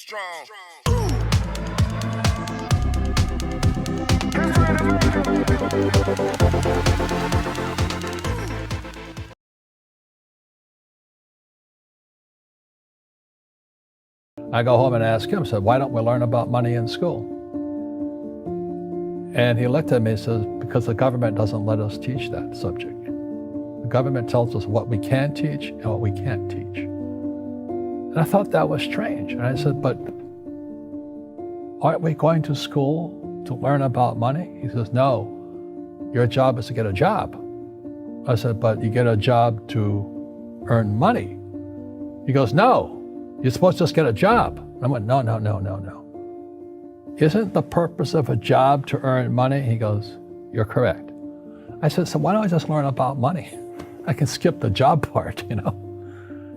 strong. I go home and ask him, said, why don't we learn about money in school? And he looked at me and says, because the government doesn't let us teach that subject. The government tells us what we can teach and what we can't teach. And I thought that was strange. And I said, but aren't we going to school to learn about money? He says, no, your job is to get a job. I said, but you get a job to earn money. He goes, no, you're supposed to just get a job. I went, no. Isn't the purpose of a job to earn money? He goes, you're correct. I said, so why don't I just learn about money? I can skip the job part, you know?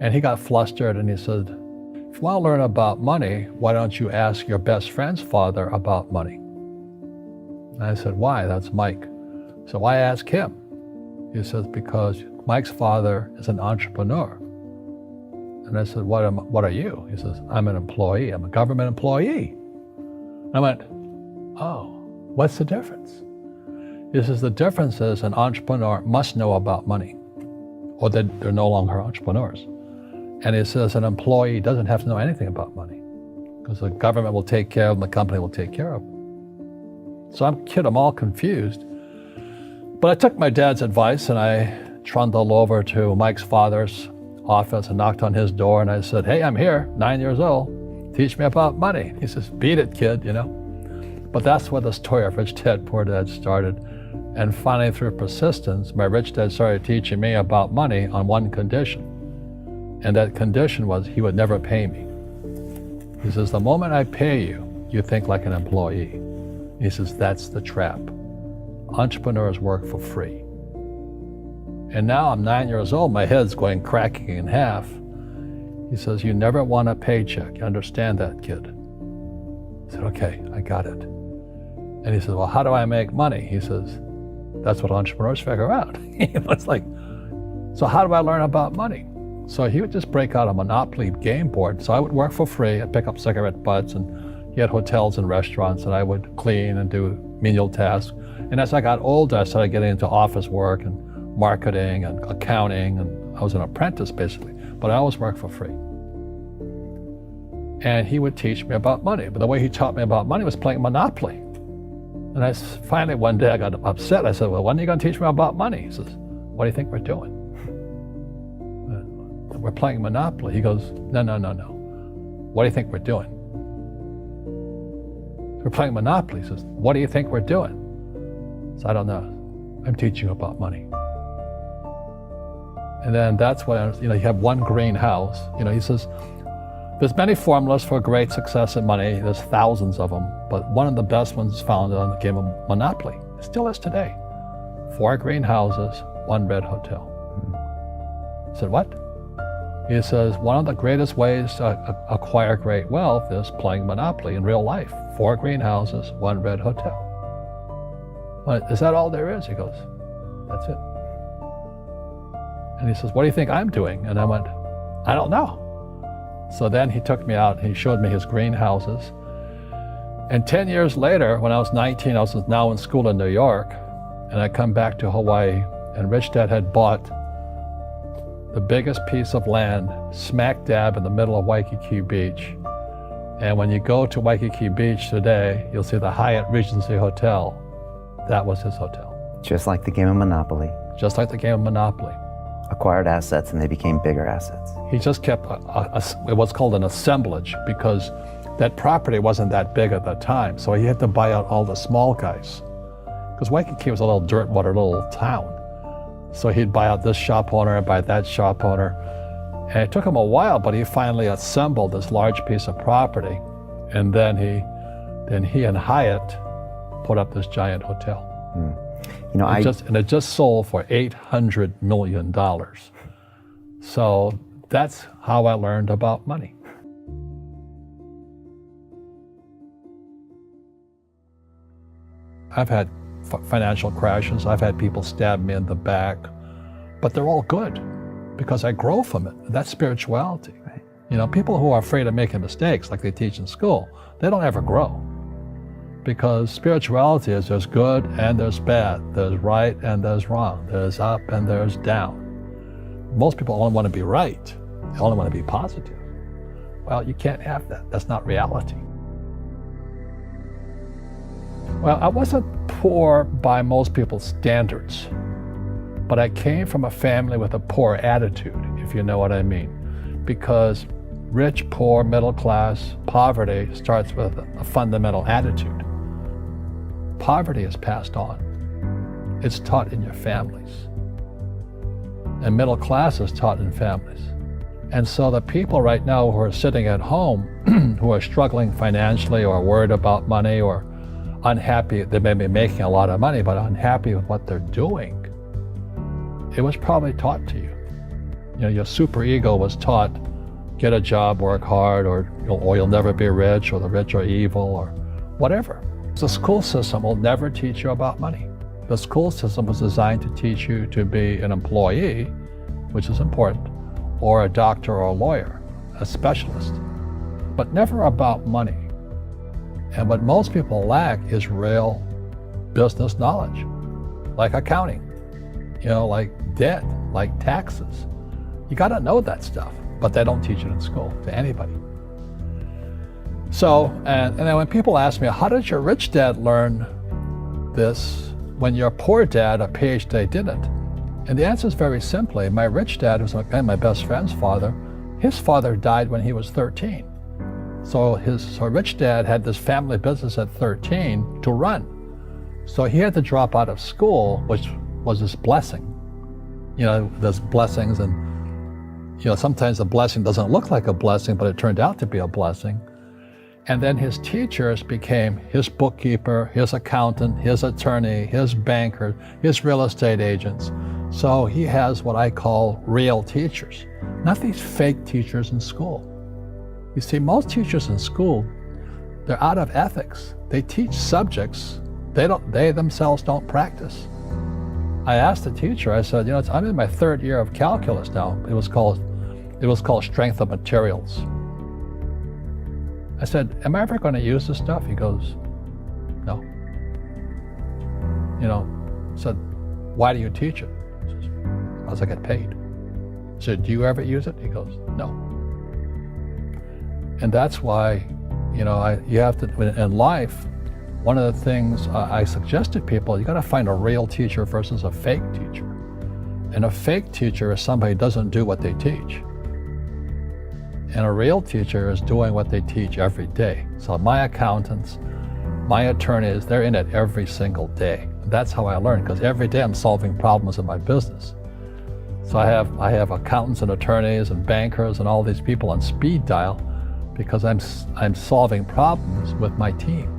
And he got flustered and he said, if you want to learn about money, why don't you ask your best friend's father about money? And I said, why? That's Mike. So why ask him? He says, because Mike's father is an entrepreneur. And I said, what are you? He says, I'm an employee. I'm a government employee. I went, oh, what's the difference? He says, the difference is an entrepreneur must know about money, or they're no longer entrepreneurs. And he says an employee doesn't have to know anything about money, because the government will take care of them, the company will take care of them. So I'm all confused. But I took my dad's advice and I trundled over to Mike's father's office and knocked on his door and I said, hey, I'm here, 9 years old. Teach me about money. He says, beat it, kid, you know. But that's where the story of Rich Dad, Poor Dad started. And finally, through persistence, my rich dad started teaching me about money on one condition. And that condition was he would never pay me. He says, the moment I pay you, you think like an employee. He says, that's the trap. Entrepreneurs work for free. And now I'm 9 years old, my head's going cracking in half. He says, you never want a paycheck. You understand that, kid? I said, okay, I got it. And he says, well, how do I make money? He says, that's what entrepreneurs figure out. It's like, so how do I learn about money? So he would just break out a Monopoly game board. So I would work for free. I'd pick up cigarette butts, and he had hotels and restaurants, and I would clean and do menial tasks. And as I got older, I started getting into office work and marketing and accounting, and I was an apprentice basically, but I always worked for free. And he would teach me about money, but the way he taught me about money was playing Monopoly. And finally one day I got upset. I said, well, when are you going to teach me about money? He says, what do you think we're doing? We're playing Monopoly. He goes, no. What do you think we're doing? We're playing Monopoly. He says, what do you think we're doing? So I don't know. I'm teaching you about money. And then that's when, you have one green house. He says, there's many formulas for great success in money. There's thousands of them, but one of the best ones is found on the game of Monopoly. It still is today. 4 green houses, 1 red hotel. I said, what? He says, one of the greatest ways to acquire great wealth is playing Monopoly in real life. 4 green houses, 1 red hotel. Well, is that all there is? He goes, that's it. And he says, what do you think I'm doing? And I went, I don't know. So then he took me out and he showed me his greenhouses. And 10 years later, when I was 19, I was now in school in New York, and I come back to Hawaii, and Rich Dad had bought the biggest piece of land smack dab in the middle of Waikiki Beach. And when you go to Waikiki Beach today, you'll see the Hyatt Regency Hotel. That was his hotel. Just like the game of Monopoly. Just like the game of Monopoly. Acquired assets and they became bigger assets. He just kept what's called an assemblage, because that property wasn't that big at the time. So he had to buy out all the small guys. Because Waikiki was a little dirt water little town. So he'd buy out this shop owner and buy that shop owner. And it took him a while, but he finally assembled this large piece of property. And then he and Hyatt put up this giant hotel. It just sold for $800 million. So that's how I learned about money. I've had financial crashes. I've had people stab me in the back, but they're all good because I grow from it. That's spirituality. Right. You know, people who are afraid of making mistakes, like they teach in school, they don't ever grow. Because spirituality is there's good and there's bad, there's right and there's wrong, there's up and there's down. Most people only want to be right, they only want to be positive. Well, you can't have that, that's not reality. Well, I wasn't poor by most people's standards, but I came from a family with a poor attitude, if you know what I mean. Because rich, poor, middle class, poverty starts with a fundamental attitude. Poverty is passed on. It's taught in your families. And middle class is taught in families. And so the people right now who are sitting at home, who are struggling financially or worried about money or unhappy, they may be making a lot of money, but unhappy with what they're doing, it was probably taught to you. You know, your super ego was taught, get a job, work hard, or you'll never be rich, or the rich are evil, or whatever. The school system will never teach you about money. The school system was designed to teach you to be an employee, which is important, or a doctor or a lawyer, a specialist, but never about money. And what most people lack is real business knowledge, like accounting, you know, like debt, like taxes. You got to know that stuff, but they don't teach it in school to anybody. So, and then when people ask me, how did your rich dad learn this when your poor dad, a PhD, didn't? And the answer is very simply, my rich dad, who's my best friend's father, his father died when he was 13. So his rich dad had this family business at 13 to run. So he had to drop out of school, which was his blessing. You know, there's blessings, and you know, sometimes the blessing doesn't look like a blessing, but it turned out to be a blessing. And then his teachers became his bookkeeper, his accountant, his attorney, his banker, his real estate agents. So he has what I call real teachers, not these fake teachers in school. You see, most teachers in school, they're out of ethics. They teach subjects they themselves don't practice. I asked the teacher, I said, you know, I'm in my third year of calculus now. It was called strength of materials. I said, am I ever going to use this stuff? He goes, no. You know, I said, why do you teach it? He says, because I get paid. I said, do you ever use it? He goes, no. And that's why, you know, you have to, in life, one of the things I suggest to people, you got to find a real teacher versus a fake teacher. And a fake teacher is somebody who doesn't do what they teach. And a real teacher is doing what they teach every day. So my accountants, my attorneys, they're in it every single day. That's how I learn, because every day I'm solving problems in my business. So I have accountants and attorneys and bankers and all these people on speed dial because I'm solving problems with my team.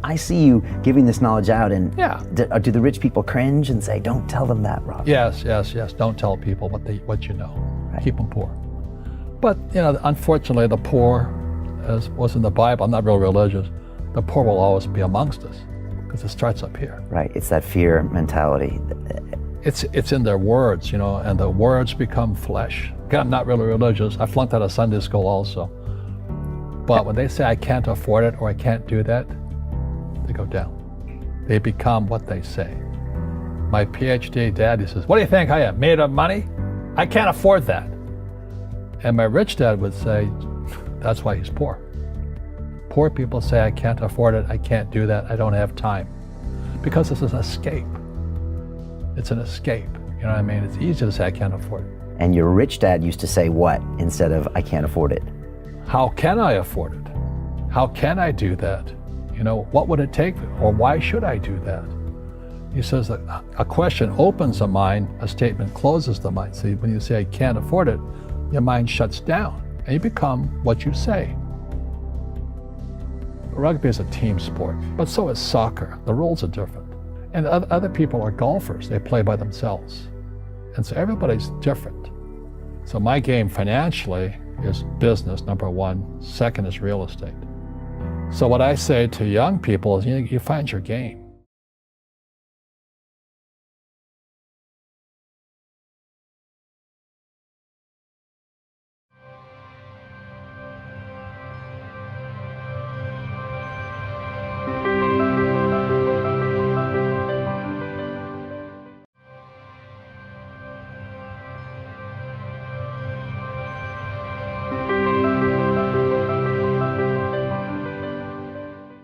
I see you giving this knowledge out, and yeah. Do the rich people cringe and say, don't tell them that, Robert? Yes. Don't tell people what you know. Right. Keep them poor. But, you know, unfortunately, the poor, as was in the Bible, I'm not real religious, the poor will always be amongst us because it starts up here. Right, it's that fear mentality. It's in their words, you know, and the words become flesh. Again, I'm not really religious. I flunked out of Sunday school also. But when they say I can't afford it or I can't do that, they go down. They become what they say. My PhD daddy says, what do you think I am, made of money? I can't afford that. And my rich dad would say, that's why he's poor. Poor people say, I can't afford it, I can't do that, I don't have time. Because this is an escape. It's an escape, you know what I mean? It's easy to say, I can't afford it. And your rich dad used to say what instead of, I can't afford it? How can I afford it? How can I do that? You know, what would it take, or why should I do that? He says that a question opens the mind, a statement closes the mind. See, when you say, I can't afford it, your mind shuts down, and you become what you say. Rugby is a team sport, but so is soccer. The rules are different. And other people are golfers. They play by themselves. And so everybody's different. So my game financially is business, number one. Second is real estate. So what I say to young people is, you find your game.